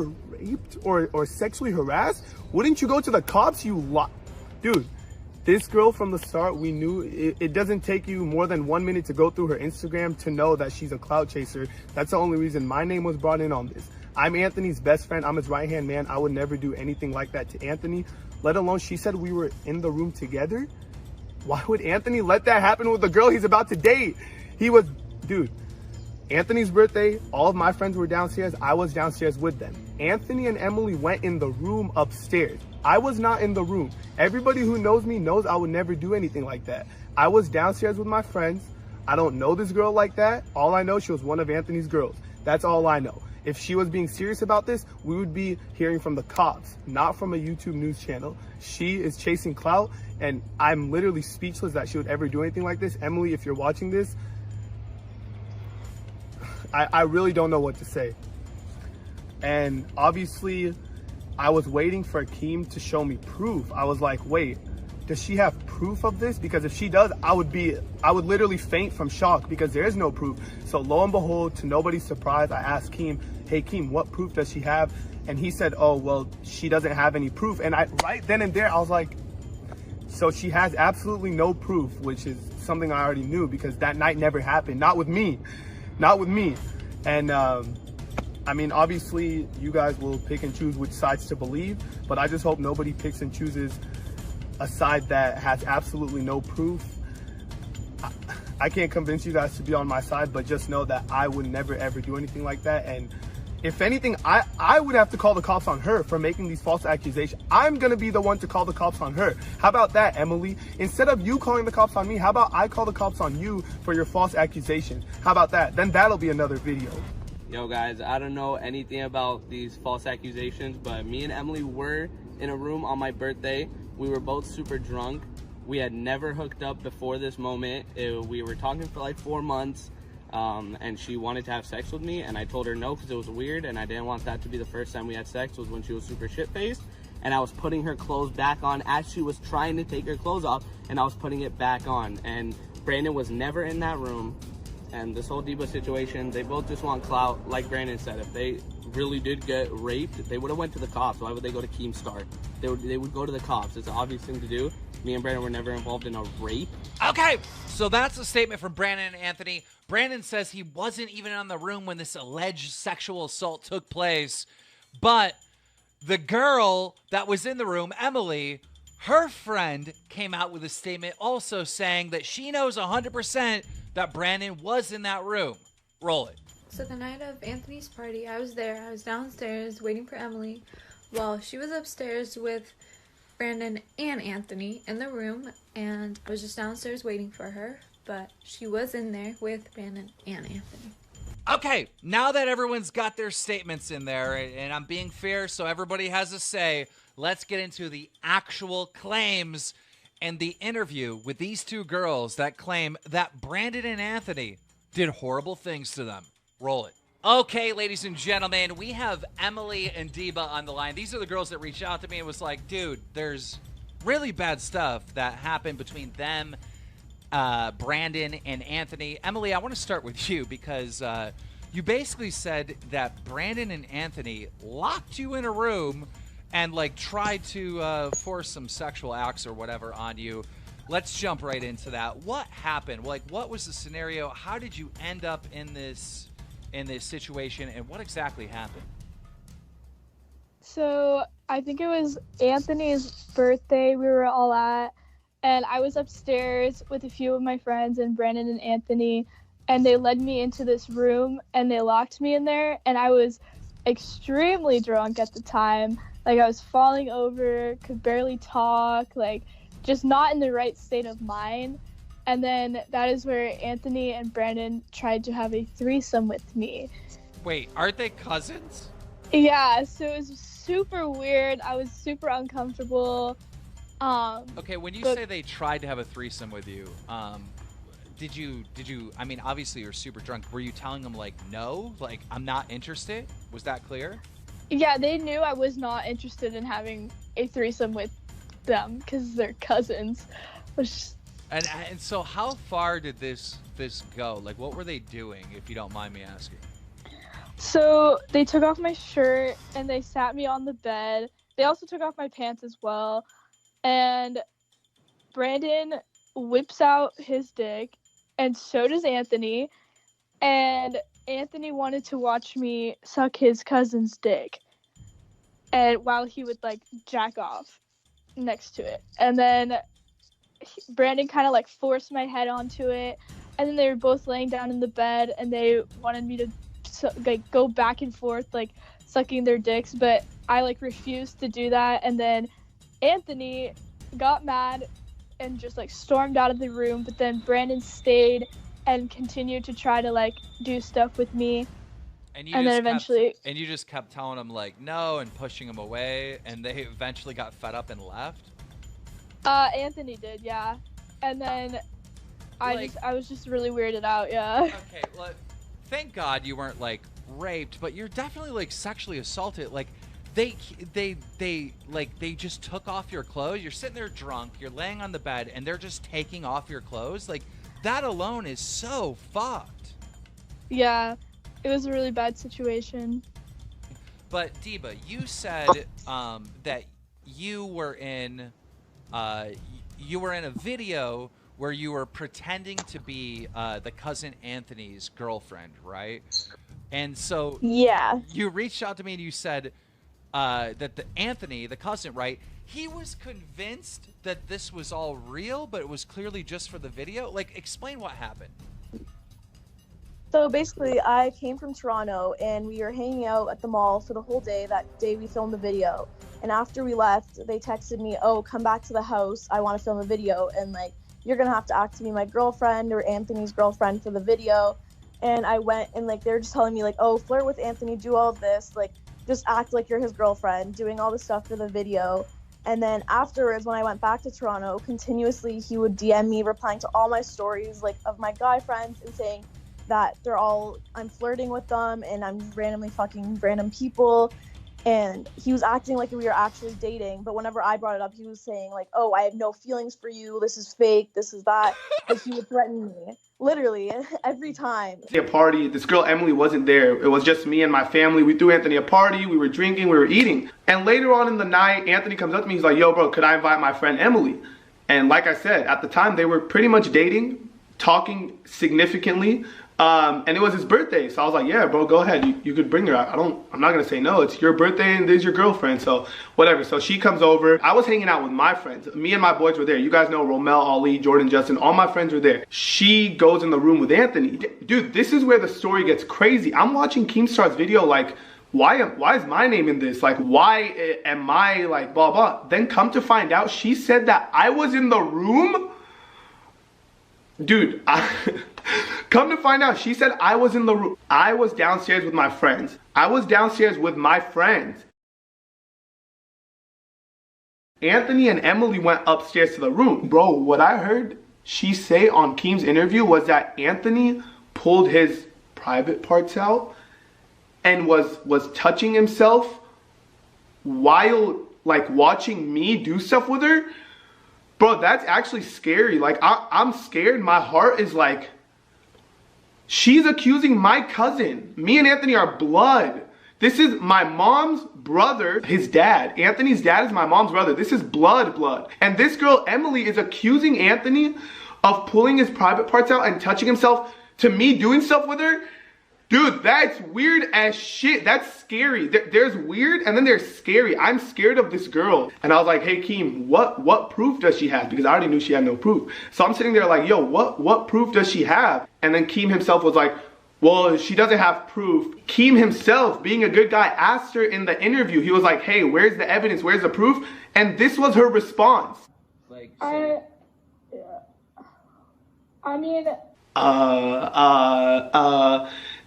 raped or sexually harassed, wouldn't you go to the cops? Dude, this girl from the start, we knew it doesn't take you more than 1 minute to go through her Instagram to know that she's a clout chaser. That's the only reason my name was brought in on this. I'm Anthony's best friend. I'm his right-hand man. I would never do anything like that to Anthony, let alone she said we were in the room together. Why would Anthony let that happen with the girl he's about to date? Dude, Anthony's birthday, all of my friends were downstairs. I was downstairs with them. Anthony and Emily went in the room upstairs. I was not in the room. Everybody who knows me knows I would never do anything like that. I was downstairs with my friends. I don't know this girl like that. All I know, she was one of Anthony's girls. That's all I know. If she was being serious about this, we would be hearing from the cops, not from a YouTube news channel. She is chasing clout, and I'm literally speechless that she would ever do anything like this. Emily, if you're watching this, I really don't know what to say. And obviously, I was waiting for Akeem to show me proof. I was like, wait, does she have proof of this? Because if she does, I would literally faint from shock because there is no proof. So lo and behold, to nobody's surprise, I asked Keem, hey Keem, what proof does she have? And he said, oh, well, she doesn't have any proof. And right then and there, I was like, so she has absolutely no proof, which is something I already knew because that night never happened. Not with me. And I mean, obviously, you guys will pick and choose which sides to believe, but I just hope nobody picks and chooses a side that has absolutely no proof. I can't convince you guys to be on my side, but just know that I would never, ever do anything like that. And if anything, I would have to call the cops on her for making these false accusations. I'm going to be the one to call the cops on her. How about that, Emily? Instead of you calling the cops on me, how about I call the cops on you for your false accusations? How about that? Then that'll be another video. Yo guys, I don't know anything about these false accusations, but me and Emily were in a room on my birthday. We were both super drunk. We had never hooked up before this moment. We were talking for like 4 months, and she wanted to have sex with me, and I told her no because it was weird, and I didn't want that to be the first time we had sex was when she was super shit-faced, and I was putting her clothes back on as she was trying to take her clothes off, and I was putting it back on, and Brandon was never in that room. And this whole Deba situation, they both just want clout. Like Brandon said, if they really did get raped, they would have went to the cops. Why would they go to Keemstar? They would go to the cops. It's an obvious thing to do. Me and Brandon were never involved in a rape. Okay, so that's a statement from Brandon and Anthony. Brandon says he wasn't even in the room when this alleged sexual assault took place. But the girl that was in the room, Emily, her friend came out with a statement also saying that she knows 100% that Brandon was in that room. Roll it. So the night of Anthony's party, I was there. I was downstairs waiting for Emily while she was upstairs with Brandon and Anthony in the room, and I was just downstairs waiting for her, but she was in there with Brandon and Anthony. Okay, now that everyone's got their statements in there, and I'm being fair so everybody has a say, let's get into the actual claims and the interview with these two girls that claim that Brandon and Anthony did horrible things to them. Roll it. Okay, ladies and gentlemen, we have Emily and Deba on the line. These are the girls that reached out to me and was like, dude, there's really bad stuff that happened between them, Brandon and Anthony. Emily, I want to start with you because you basically said that Brandon and Anthony locked you in a room and like tried to force some sexual acts or whatever on you. Let's jump right into that. What happened? Like, what was the scenario? How did you end up in this situation, and what exactly happened? So I think it was Anthony's birthday we were all at, and I was upstairs with a few of my friends and Brandon and Anthony, and they led me into this room and they locked me in there, and I was extremely drunk at the time. Like, I was falling over, could barely talk, like, just not in the right state of mind. And then that is where Anthony and Brandon tried to have a threesome with me. Wait, aren't they cousins? Yeah, so it was super weird. I was super uncomfortable. Okay, when you say they tried to have a threesome with you, did you, I mean, obviously you're super drunk. Were you telling them, like, no? Like, I'm not interested? Was that clear? Yeah, they knew I was not interested in having a threesome with them because they're cousins. And so how far did this go? Like, what were they doing, if you don't mind me asking? So they took off my shirt and they sat me on the bed. They also took off my pants as well. And Brandon whips out his dick, and so does Anthony. And Anthony wanted to watch me suck his cousin's dick, and while he would like jack off next to it. And then Brandon kind of like forced my head onto it, and then they were both laying down in the bed, and they wanted me to like go back and forth like sucking their dicks, but I like refused to do that. And then Anthony got mad and just like stormed out of the room, but then Brandon stayed and continued to try to like do stuff with me. And then eventually you just kept telling him like no and pushing him away, and they eventually got fed up and left. Anthony did, yeah. And then I was just really weirded out, yeah. Okay, well, thank God you weren't like raped, but you're definitely like sexually assaulted. Like they just took off your clothes. You're sitting there drunk, you're laying on the bed, and they're just taking off your clothes. Like that alone is so fucked. Yeah, it was a really bad situation. But Deba, you said that you were in a video where you were pretending to be the cousin Anthony's girlfriend, right? And so yeah, you reached out to me and you said that Anthony, the cousin, right? He was convinced that this was all real, but it was clearly just for the video. Like, explain what happened. So basically, I came from Toronto, and we were hanging out at the mall for the whole day that day we filmed the video. And after we left, they texted me, oh, come back to the house. I want to film a video. And, like, you're going to have to act to be my girlfriend or Anthony's girlfriend for the video. And I went, and, like, they were just telling me, like, oh, flirt with Anthony, do all of this. Like, just act like you're his girlfriend, doing all this stuff for the video. And then afterwards, when I went back to Toronto, continuously he would DM me, replying to all my stories, like, of my guy friends and saying that I'm flirting with them and I'm randomly fucking random people. And he was acting like we were actually dating. But whenever I brought it up, he was saying, like, oh, I have no feelings for you. This is fake. This is that. Like, he would threaten me. Literally, every time. A party, this girl Emily wasn't there. It was just me and my family. We threw Anthony a party. We were drinking. We were eating. And later on in the night, Anthony comes up to me. He's like, yo, bro, could I invite my friend Emily? And like I said, at the time, they were pretty much dating, talking significantly. And it was his birthday, so I was like, yeah, bro, go ahead, you could bring her. I'm not gonna say no. It's your birthday and there's your girlfriend, so whatever. So she comes over. I was hanging out with my friends. Me and my boys were there. You guys know Romel, Ali, Jordan, Justin, all my friends were there. She goes in the room with Anthony. Dude, this is where the story gets crazy. I'm watching Keemstar's video like, why is my name in this? Like, why am I like blah blah? Then come to find out, she said that I was in the room. Dude, come to find out, she said I was in the room. I was downstairs with my friends. Anthony and Emily went upstairs to the room. Bro, what I heard she say on Keem's interview was that Anthony pulled his private parts out and was touching himself while like watching me do stuff with her. Bro, that's actually scary. Like, I'm scared. My heart is like, she's accusing my cousin. Me and Anthony are blood. This is my mom's brother, his dad. Anthony's dad is my mom's brother. This is blood. And this girl, Emily, is accusing Anthony of pulling his private parts out and touching himself to me doing stuff with her. Dude, that's weird as shit. That's scary. There's weird and then there's scary. I'm scared of this girl. And I was like, hey, Keem, what proof does she have? Because I already knew she had no proof. So I'm sitting there like, yo, what proof does she have? And then Keem himself was like, well, she doesn't have proof. Keem himself, being a good guy, asked her in the interview. He was like, hey, where's the evidence? Where's the proof? And this was her response. Like, I mean...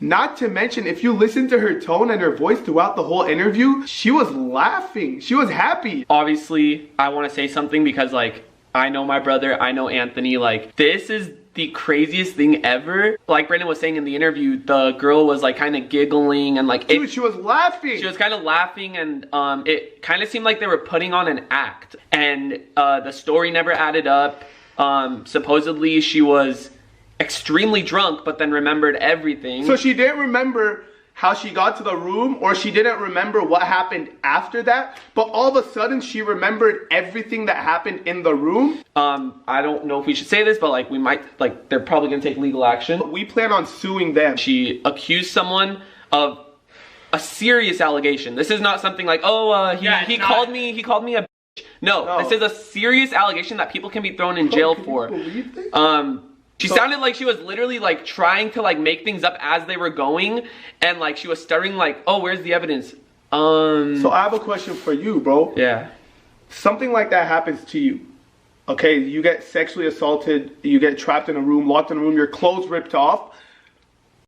Not to mention, if you listen to her tone and her voice throughout the whole interview, she was laughing. She was happy. Obviously, I want to say something because, like, I know my brother, I know Anthony. Like, this is the craziest thing ever. Like Brandon was saying in the interview, the girl was, like, kind of giggling and, like... Dude, she was laughing. She was kind of laughing and it kind of seemed like they were putting on an act. And the story never added up. Supposedly, she was extremely drunk, but then remembered everything. So she didn't remember how she got to the room, or she didn't remember what happened after that, but all of a sudden she remembered everything that happened in the room. I don't know if we should say this, but like we might, like they're probably gonna take legal action. We plan on suing them. She accused someone of a serious allegation. This is not something like, oh, he called me a bitch. No, this is a serious allegation that people can be thrown in jail for. She sounded like she was literally like trying to like make things up as they were going, and like she was stuttering like, oh, where's the evidence? So I have a question for you, bro. Yeah. Something like that happens to you. Okay, you get sexually assaulted, you get trapped in a room, locked in a room, your clothes ripped off.